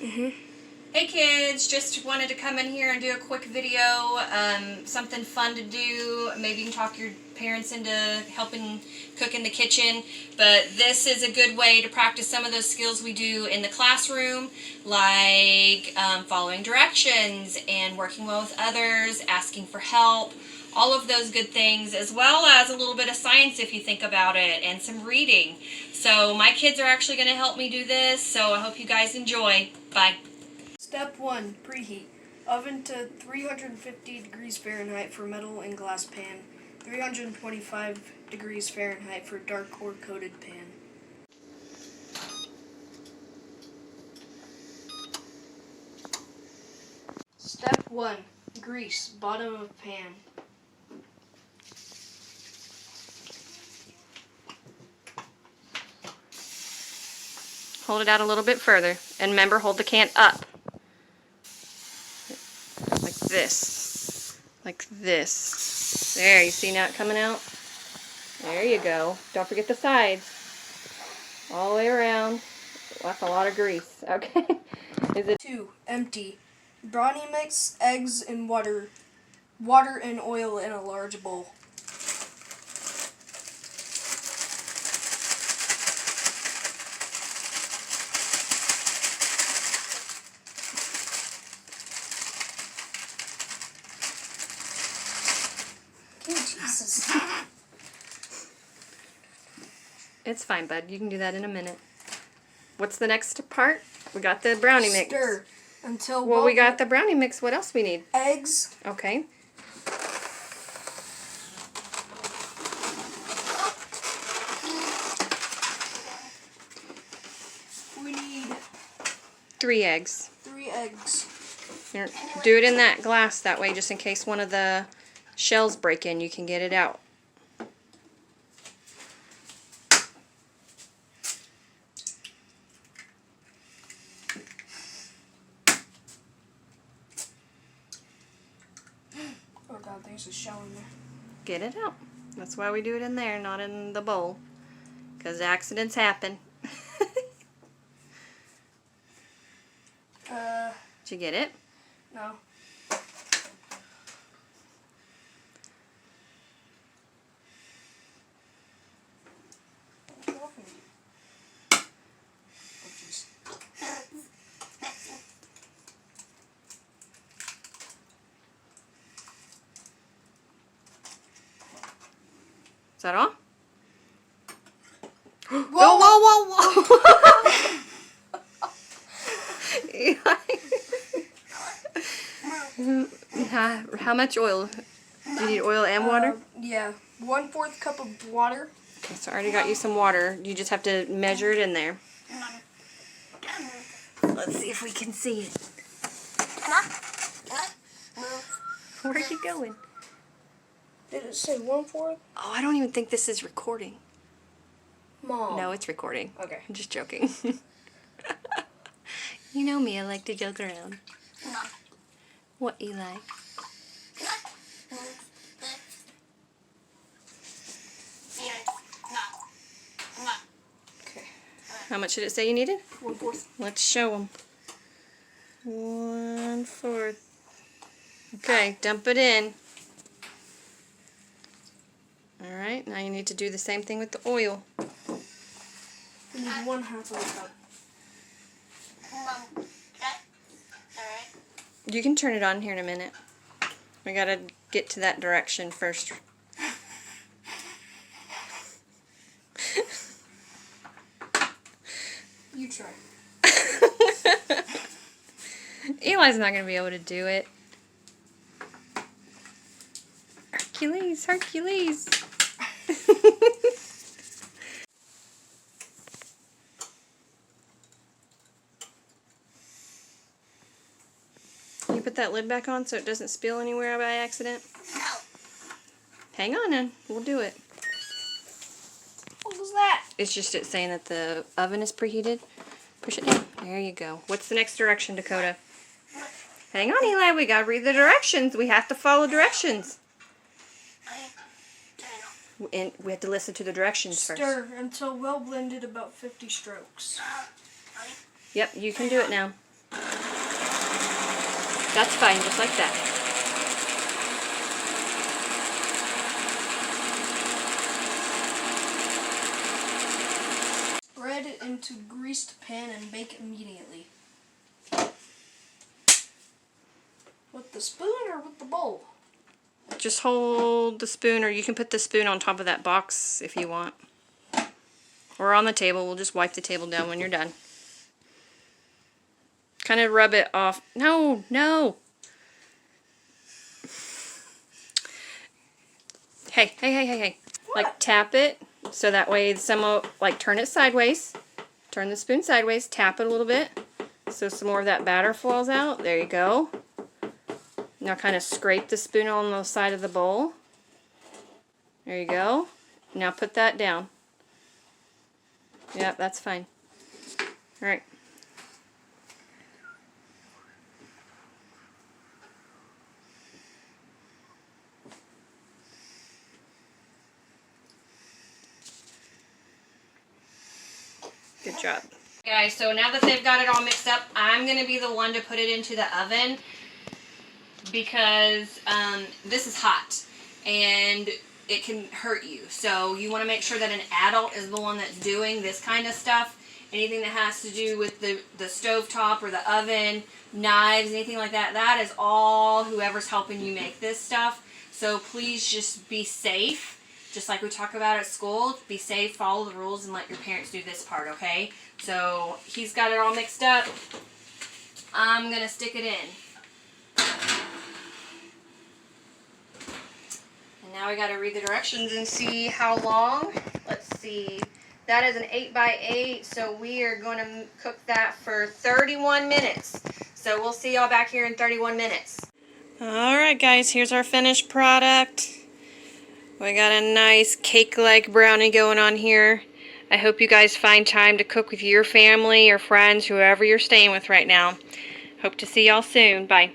Hey kids, just wanted to come in here and do a quick video, something fun to do. Maybe you can talk your parents into helping cook in the kitchen, but this is a good way to practice some of those skills we do in the classroom, like following directions and working well with others, asking for help, all of those good things, as well as a little bit of science if you think about it, and some reading. So my kids are actually going to help me do this, so I hope you guys enjoy. Bye. Step 1. Preheat. Oven to 350 degrees Fahrenheit for metal and glass pan. 325 degrees Fahrenheit for dark or coated pan. Step 1. Grease. Bottom of pan. Hold it out a little bit further, and remember, hold the can up. Like this. Like this. There, you see now it coming out? There you go. Don't forget the sides. All the way around. That's a lot of grease. Okay. Is it 2. Empty. Brownie mix, eggs, and water. Water and oil in a large bowl. Oh, Jesus. It's fine, bud. You can do that in a minute. What's the next part? We got the brownie mix. Stir until Well, we got the brownie mix. What else we need? eggs. Okay. We need 3 eggs. 3 eggs. Here, do it in that glass that way, just in case one of the shells break in, you can get it out. Oh God, there's a shell in there. Get it out. That's why we do it in there, not in the bowl. Because accidents happen. Did you get it? No. Is that all? Whoa, whoa, whoa, whoa! How much oil? Do you need oil and water? Yeah. 1/4 cup of water. Okay, so I already got you some water. You just have to measure it in there. Let's see if we can see it. Where are you going? Did it say 1/4? Oh, I don't even think this is recording. Mom. No, it's recording. Okay. I'm just joking. You know me, I like to joke around. What, Eli? Okay. How much did it say you needed? 1/4. Let's show them. 1/4. Okay, dump it in. Alright, now you need to do the same thing with the oil. We need 1/2 of a cup. You can turn it on here in a minute. We gotta get to that direction first. You try. Eli's not gonna be able to do it. Hercules, Hercules. Can you put that lid back on so it doesn't spill anywhere by accident? Hang on then, we'll do it. What was that? It's just it saying that the oven is preheated. Push it down. There you go. What's the next direction, Dakota? Hang on, Eli. We gotta read the directions. We have to follow directions. And we have to listen to the directions first. Stir until well blended, about 50 strokes. Yep, you can do it now. That's fine, just like that. Spread it into greased pan and bake immediately. With the spoon or with the bowl? Just hold the spoon, or you can put the spoon on top of that box if you want. Or on the table. We'll just wipe the table down when you're done. Kind of rub it off. No, no. Hey, hey, hey, hey, hey. What? Like tap it so that way some will, like turn it sideways. Turn the spoon sideways. Tap it a little bit so some more of that batter falls out. There you go. Now kind of scrape the spoon on the side of the bowl. There you go. Now put that down. Yep, that's fine. Alright. Good job. Guys, so now that they've got it all mixed up, I'm going to be the one to put it into the oven because this is hot and it can hurt you. So you want to make sure that an adult is the one that's doing this kind of stuff. Anything that has to do with the stovetop or the oven, knives, anything like that, that is all whoever's helping you make this stuff. So please just be safe. Just like we talk about at school, be safe, follow the rules, and let your parents do this part, okay? So he's got it all mixed up. I'm going to stick it in. And now we got to read the directions and see how long. Let's see. That is an 8x8, so we are going to cook that for 31 minutes. So we'll see y'all back here in 31 minutes. Alright guys, here's our finished product. We got a nice cake-like brownie going on here. I hope you guys find time to cook with your family or friends, whoever you're staying with right now. Hope to see y'all soon. Bye.